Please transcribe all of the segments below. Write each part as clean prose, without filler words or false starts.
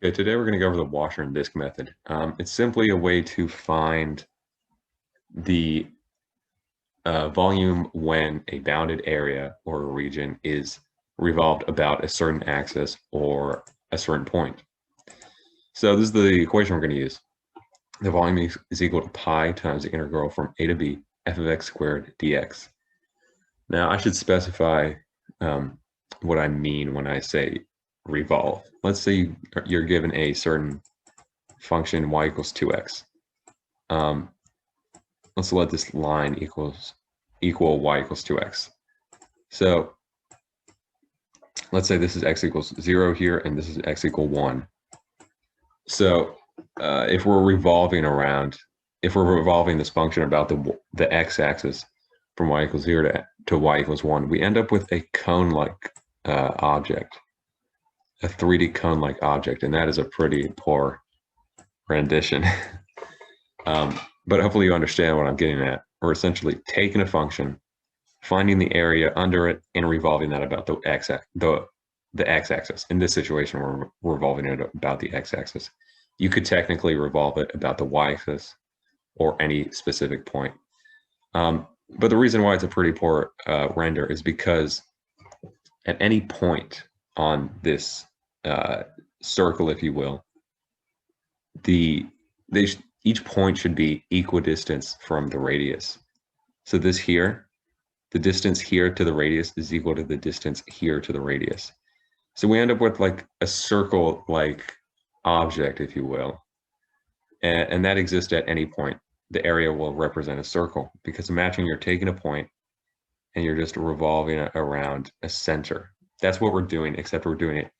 Okay, today we're going to go over the washer and disk method. It's simply a way to find the volume when a bounded area or a region is revolved about a certain axis or a certain point. So this is the equation we're going to use. The volume is equal to pi times the integral from a to b f of x squared dx. Now I should specify what I mean when I say revolve. Let's say you're given a certain function y equals 2x. Let's let this line equal y equals 2x. So let's say this is x equals 0 here, and this is x equal 1. So if we're revolving this function about the x-axis from y equals 0 to y equals 1, we end up with a cone-like object, a 3D cone-like object, and that is a pretty poor rendition. But hopefully you understand what I'm getting at. We're essentially taking a function, finding the area under it, and revolving that about the x-axis. In this situation, we're revolving it about the x-axis. You could technically revolve it about the y-axis or any specific point. But the reason why it's a pretty poor render is because at any point on this circle, if you will, each point should be equidistant from the radius. So this here, the distance here to the radius is equal to the distance here to the radius. So we end up with like a circle-like object, if you will, and that exists at any point. The area will represent a circle, because imagine you're taking a point and you're just revolving it around a center. That's what we're doing, except we're doing it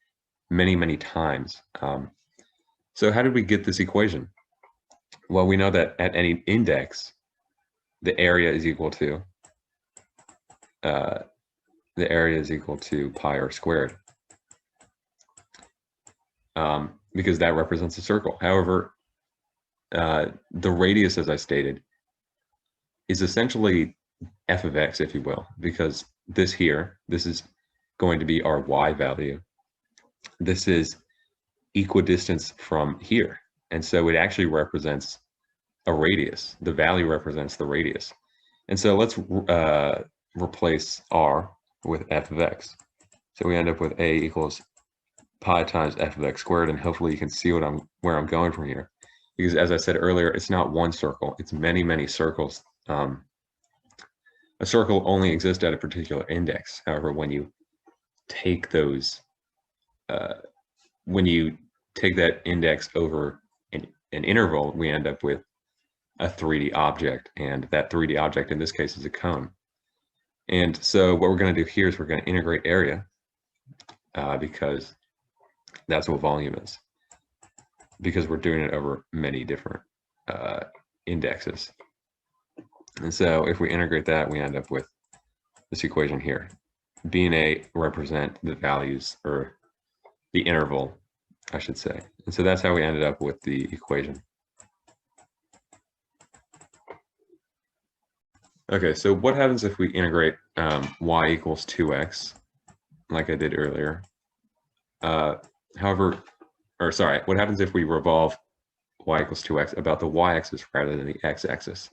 many, many times. So how did we get this equation? Well, we know that at any index, the area is equal to pi r squared, because that represents a circle. However, the radius, as I stated, is essentially f of x, if you will, because this is going to be our y value. This is equidistance from here. And so it actually represents a radius. The value represents the radius. And so let's replace r with f of x. So we end up with a equals pi times f of x squared, and hopefully you can see where I'm going from here. Because as I said earlier, it's not one circle, it's many, many circles. A circle only exists at a particular index. However, when you take that index over an interval, we end up with a 3D object, and that 3D object in this case is a cone. And so what we're going to do here is we're going to integrate area, because that's what volume is, because we're doing it over many different indexes. And so if we integrate that, we end up with this equation here. B and A represent the values, or the interval, I should say. And so that's how we ended up with the equation. Okay, so what happens if we integrate y equals 2x, like I did earlier? What happens if we revolve y equals 2x about the y-axis rather than the x-axis?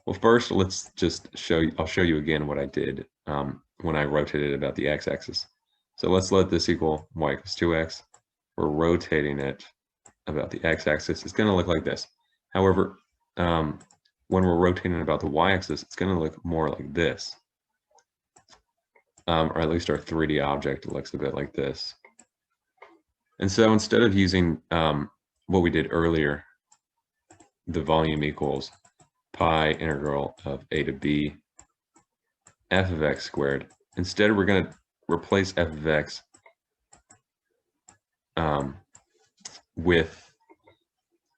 Well, first, let's just I'll show you again what I did when I rotated about the x-axis. So let's let this equal y equals 2x. We're rotating it about the x-axis. It's going to look like this. However, when we're rotating about the y-axis, it's going to look more like this. Or at least our 3D object looks a bit like this. And so instead of using what we did earlier, the volume equals pi integral of a to b f of x squared, instead we're going to replace f of x with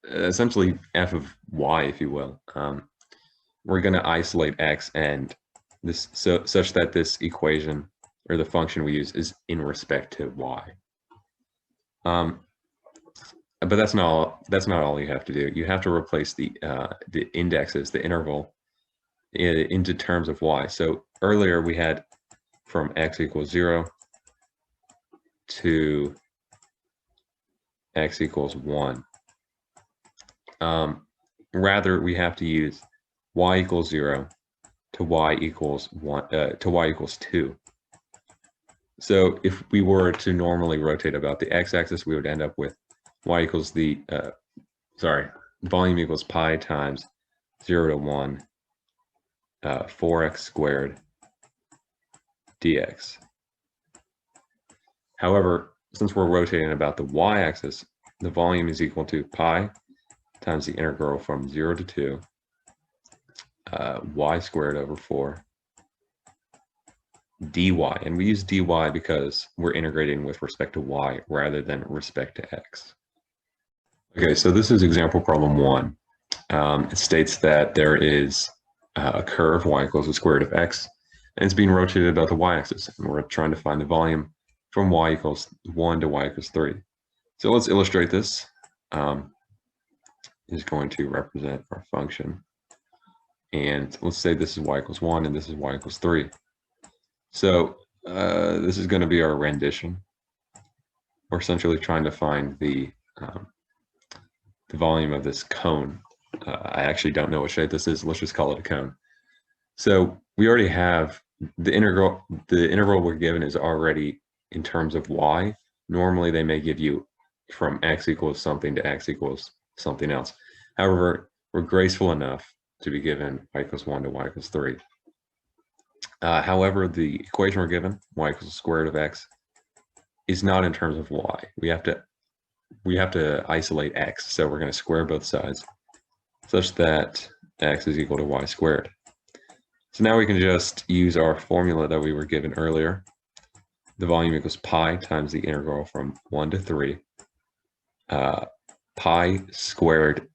essentially f of y, if you will. We're going to isolate x and this such that this equation, or the function we use, is in respect to y. But that's not all you have to do. You have to replace the indexes, the interval, into terms of y. So earlier we had from x equals 0 to x equals 1. Rather, we have to use y equals 0 to y equals 1 to y equals 2. So if we were to normally rotate about the x-axis, we would end up with y equals volume equals pi times 0 to 1 4x squared dx. However, since we're rotating about the y-axis, the volume is equal to pi times the integral from 0 to 2 y squared over 4 dy. And we use dy because we're integrating with respect to y rather than respect to x. Okay, so this is example problem 1. It states that there is a curve y equals the square root of x, and it's being rotated about the y-axis, and we're trying to find the volume from y equals 1 to y equals 3. So let's illustrate this. Is going to represent our function, and let's say this is y equals 1 and this is y equals 3. So this is going to be our rendition. We're essentially trying to find the volume of this cone. I actually don't know what shape this is. Let's just call it a cone. So we already have the integral. The integral we're given is already in terms of y. Normally they may give you from x equals something to x equals something else. However, we're graceful enough to be given y equals 1 to y equals 3. However, the equation we're given, y equals the square root of x, is not in terms of y. We have to isolate x, so we're going to square both sides such that x is equal to y squared. So now we can just use our formula that we were given earlier. The volume equals pi times the integral from 1 to 3 pi squared,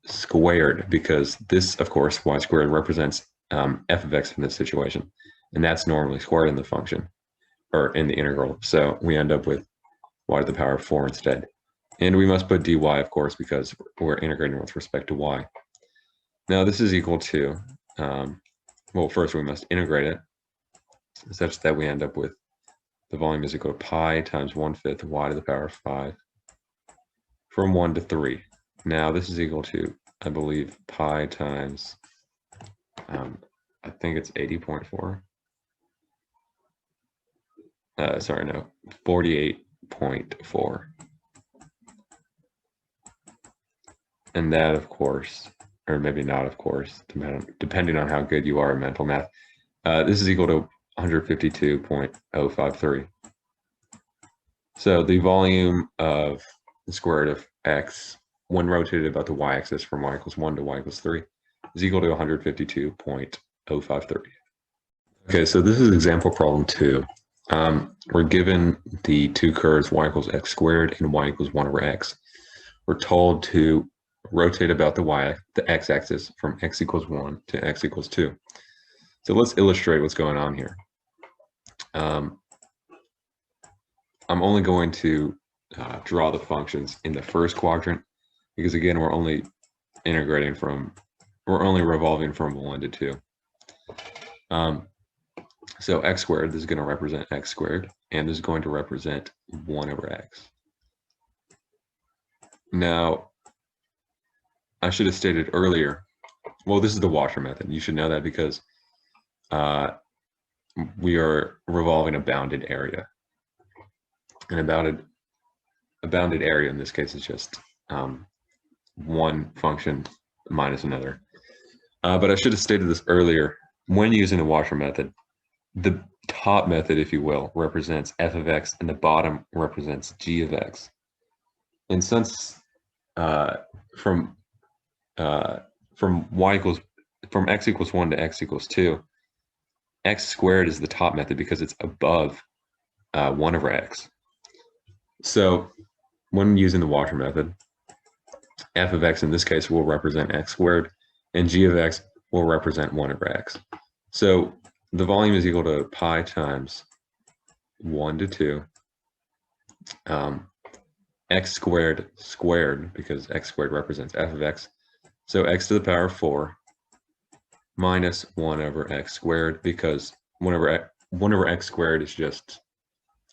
because this, of course, y squared represents f of x in this situation, and that's normally squared in the function, or in the integral. So we end up with y to the power of 4 instead. And we must put dy, of course, because we're integrating with respect to y. Now this is equal to, well, first we must integrate it such that we end up with the volume is equal to pi times 1/5 y to the power of 5 from 1 to 3. Now this is equal to, I believe, pi times, I think it's 80.4. Sorry, no, 48.4. And that, of course, or maybe not, of course, depending on how good you are at mental math, this is equal to 152.053. So the volume of the square root of x, when rotated about the y-axis from y equals 1 to y equals 3, is equal to 152.053. Okay, so this is example problem 2. We're given the two curves y equals x squared and y equals 1 over x. We're told to rotate about the x-axis from x equals 1 to x equals 2. So let's illustrate what's going on here. I'm only going to draw the functions in the first quadrant because, again, we're only revolving from 1 to 2. So x squared, this is going to represent x squared, and this is going to represent 1 over x. Now, I should have stated earlier, well, this is the washer method. You should know that because we are revolving a bounded area. And a bounded area in this case is just one function minus another. But I should have stated this earlier. When using the washer method, the top method, if you will, represents f of x, and the bottom represents g of x. And since from x equals 1 to x equals 2, x squared is the top method because it's above 1 over x. So when using the washer method, f of x in this case will represent x squared, and g of x will represent 1 over x. So the volume is equal to pi times 1 to 2 x squared because x squared represents f of x. So x to the power of 4 minus 1 over x squared, because 1 over x squared is just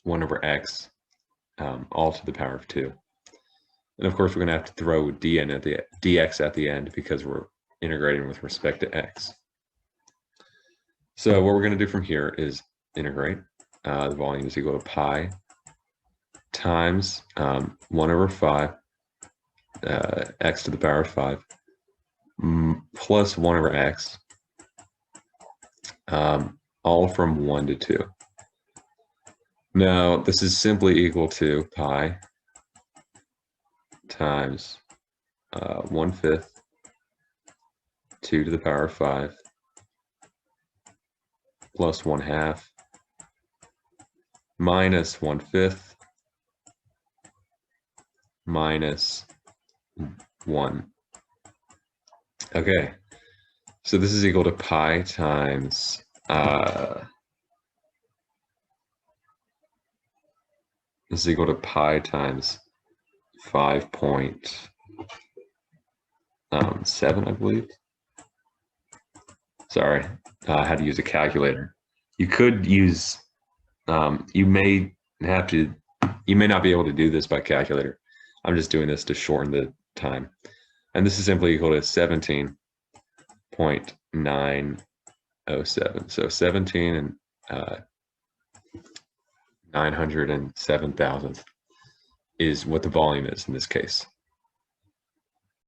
1 over x all to the power of 2. And of course, we're going to have to throw dx at the end because we're integrating with respect to x. So what we're going to do from here is integrate. The volume is equal to pi times 1/5 x to the power of 5 plus 1/x, all from 1 to 2. Now, this is simply equal to pi times 1/5 2 to the power of 5 plus 1/2 minus 1/5 minus 1. Okay, so this is equal to pi times this is equal to pi times 5.7, I believe. Sorry, I had to use a calculator. You could use, you may not be able to do this by calculator. I'm just doing this to shorten the time. And this is simply equal to 17.907. So 17 and 907 thousandths is what the volume is in this case.